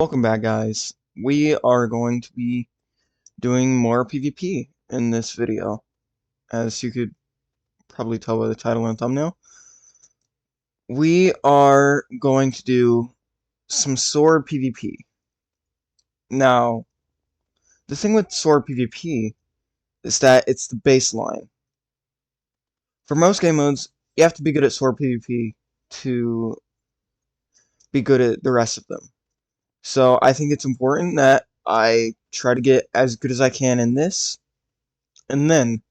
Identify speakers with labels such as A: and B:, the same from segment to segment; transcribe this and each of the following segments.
A: Welcome back, guys. We are going to be doing more PvP in this video, as you could probably tell by the title and thumbnail. We are going to do some sword PvP. Now, the thing with sword PvP is that it's the baseline. For most game modes, you have to be good at sword PvP to be good at the rest of them. So I think it's important that I try to get as good as I can in this, and then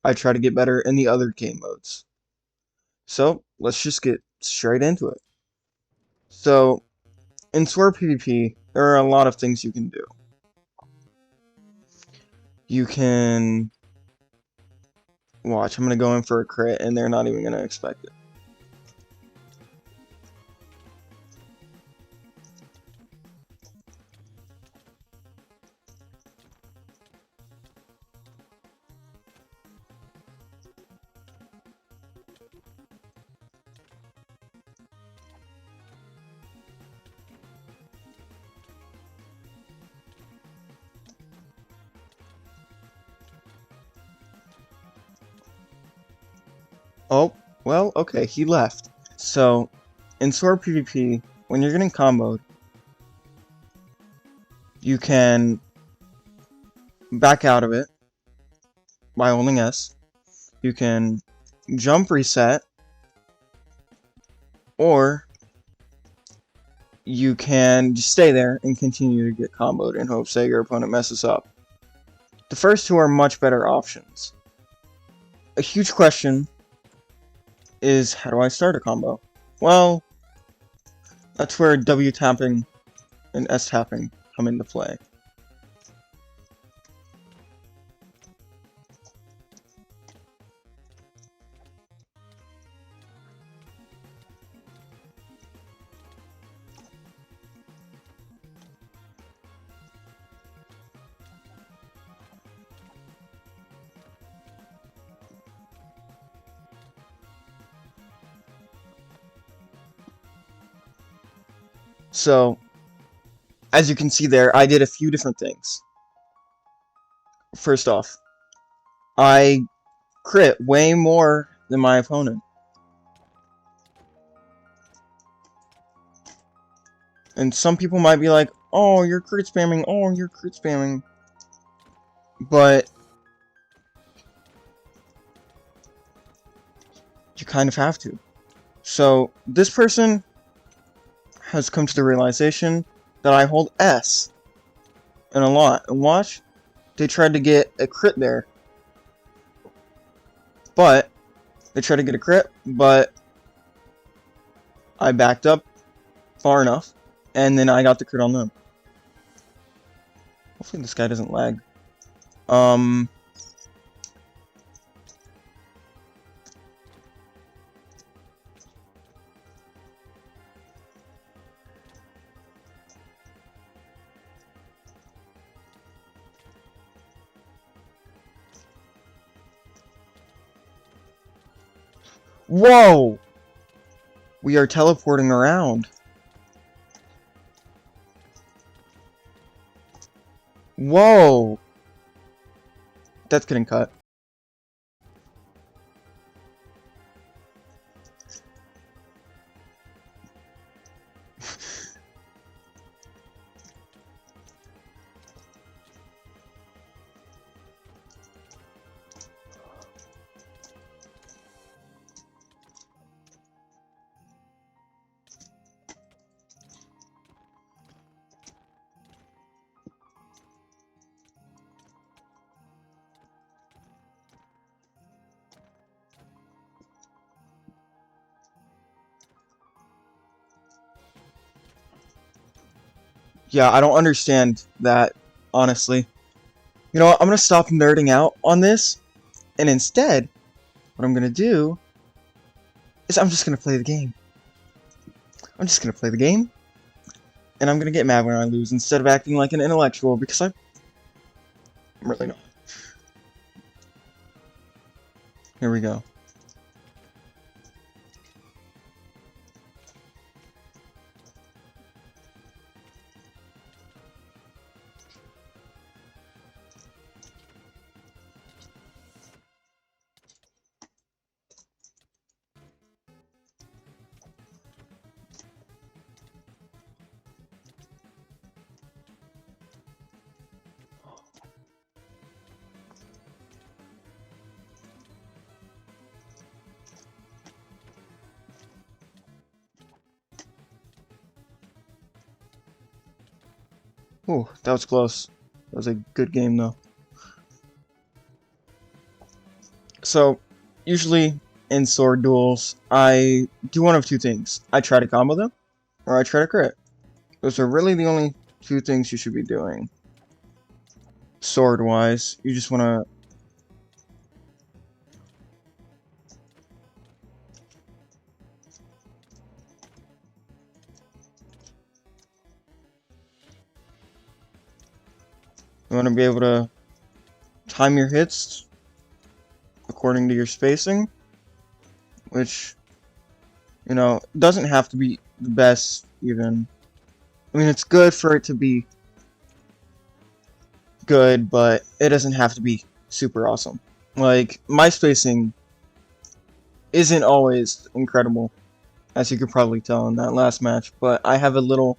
A: I try to get better in the other game modes. So let's just get straight into it. So in Sword PvP, there are a lot of things you can do. You can watch. I'm gonna go in for a crit, and they're not even gonna expect it. Oh, well, okay, he left. So in Sword PvP, when you're getting comboed, you can back out of it by holding S. You can jump reset, or you can just stay there and continue to get comboed in hopes that your opponent messes up. The first two are much better options. A huge question is, how do I start a combo? Well, that's where W tapping and S tapping come into play. So, as you can see there, I did a few different things. First off, I crit way more than my opponent. And some people might be like, oh, you're crit spamming, oh, you're crit spamming. But you kind of have to. So, this person has come to the realization that I hold S and a lot. And watch, they tried to get a crit there. But, they tried to get a crit, but I backed up far enough, and then I got the crit on them. Hopefully this guy doesn't lag. Whoa! We are teleporting around. Whoa! That's getting cut. Yeah, I don't understand that, honestly. You know what, I'm gonna stop nerding out on this, and instead, what I'm gonna do is I'm just gonna play the game. I'm just gonna play the game, and I'm gonna get mad when I lose instead of acting like an intellectual, because I'm really not. Here we go. Ooh, that was close. That was a good game though. So, usually in sword duels, I do one of two things. I try to combo them, or I try to crit. Those are really the only two things you should be doing. Sword-wise, you just want to be able to time your hits according to your spacing, which, you know, doesn't have to be the best even. I mean, it's good for it to be good, but it doesn't have to be super awesome. Like, my spacing isn't always incredible, as you could probably tell in that last match, but I have a little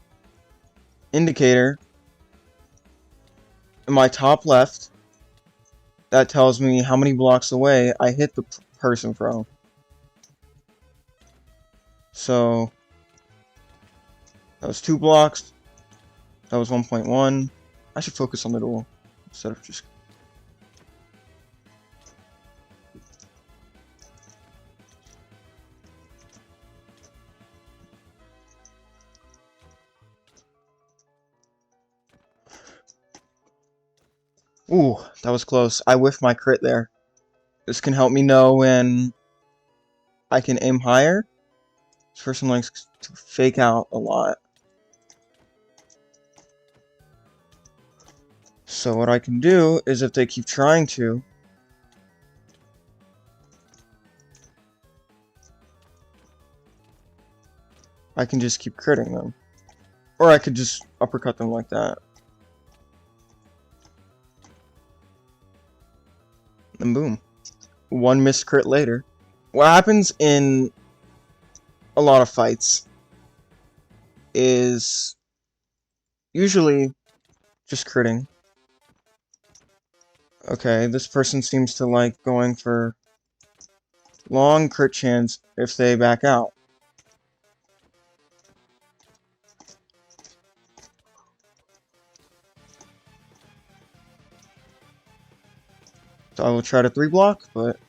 A: indicator in my top left that tells me how many blocks away I hit the person from. So, that was 2 blocks, that was 1.1. I should focus on the duel instead of just... Ooh, that was close. I whiffed my crit there. This can help me know when I can aim higher. This person likes to fake out a lot. So what I can do is if they keep trying to, I can just keep critting them. Or I could just uppercut them like that. And boom. One missed crit later. What happens in a lot of fights is usually just critting. Okay, this person seems to like going for long crit chance if they back out. So I will try to 3-block, but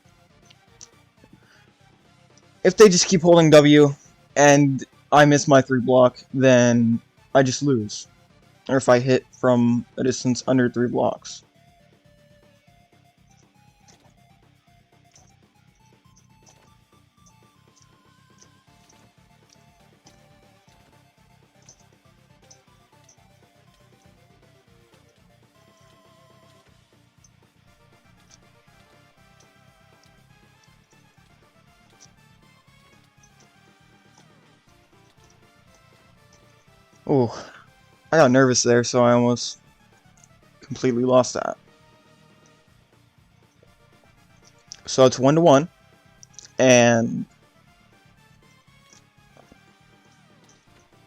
A: if they just keep holding W and I miss my 3-block, then I just lose. Or if I hit from a distance under 3 blocks. Oh, I got nervous there, so I almost completely lost that. So it's 1-1, and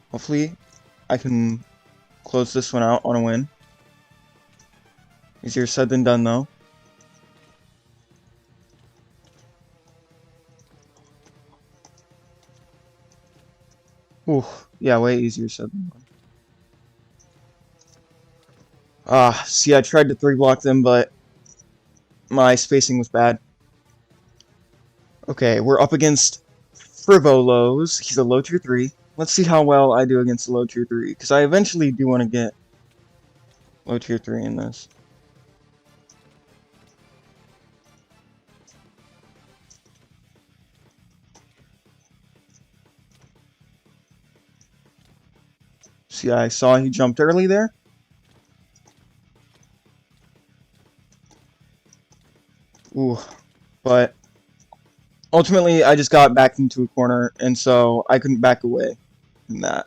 A: hopefully I can close this one out on a win. Easier said than done, though. Ooh, yeah, way easier said than done. See, I tried to 3-block them, but my spacing was bad. Okay, we're up against Frivolos. He's a low tier 3. Let's see how well I do against a low tier 3, because I eventually do want to get low tier 3 in this. See, I saw he jumped early there. Ooh, but ultimately I just got backed into a corner, and so I couldn't back away from that.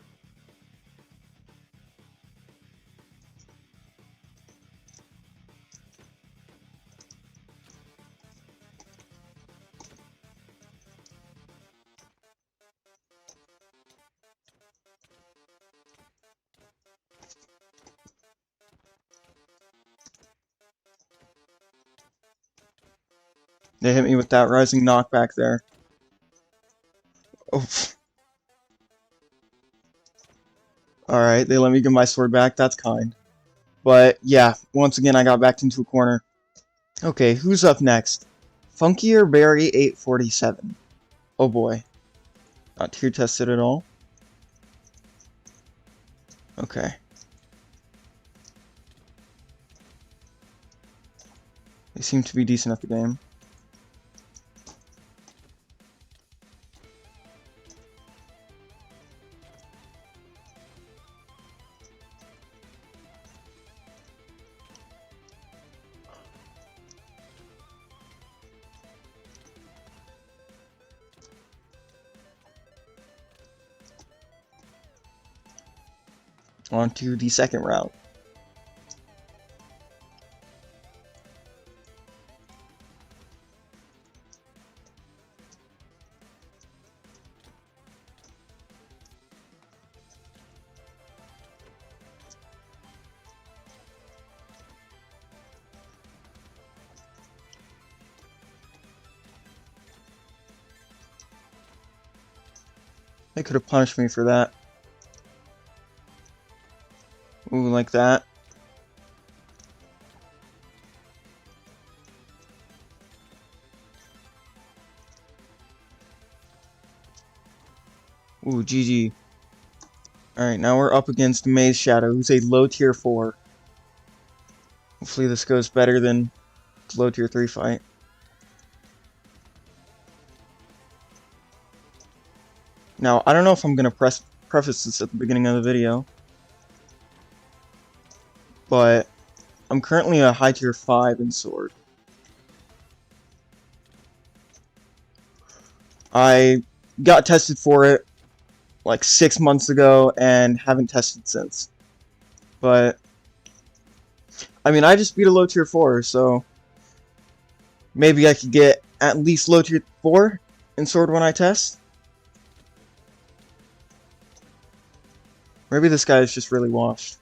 A: They hit me with that rising knockback there. Oof. Alright, they let me get my sword back. That's kind. But yeah, once again I got backed into a corner. Okay, who's up next? Funkier Berry 847. Oh boy. Not tier tested at all. Okay. They seem to be decent at the game. On to the second round. They could have punished me for that. Ooh, like that. Ooh, GG. Alright, now we're up against Maze Shadow, who's a low tier 4. Hopefully this goes better than the low tier 3 fight. Now, I don't know if I'm going to preface this at the beginning of the video, but I'm currently a high tier 5 in Sword. I got tested for it like 6 months ago and haven't tested since. But, I mean, I just beat a low tier 4, so maybe I could get at least low tier 4 in Sword when I test. Maybe this guy is just really washed.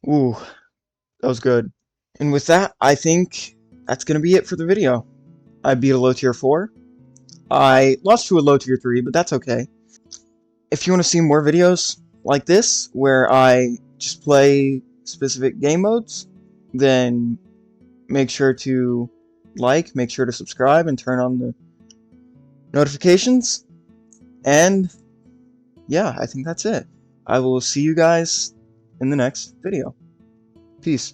A: Ooh, that was good. And with that, I think that's going to be it for the video. I beat a low tier 4. I lost to a low tier 3, but that's okay. If you want to see more videos like this, where I just play specific game modes, then make sure to like, make sure to subscribe, and turn on the notifications. And yeah, I think that's it. I will see you guys in the next video. Peace.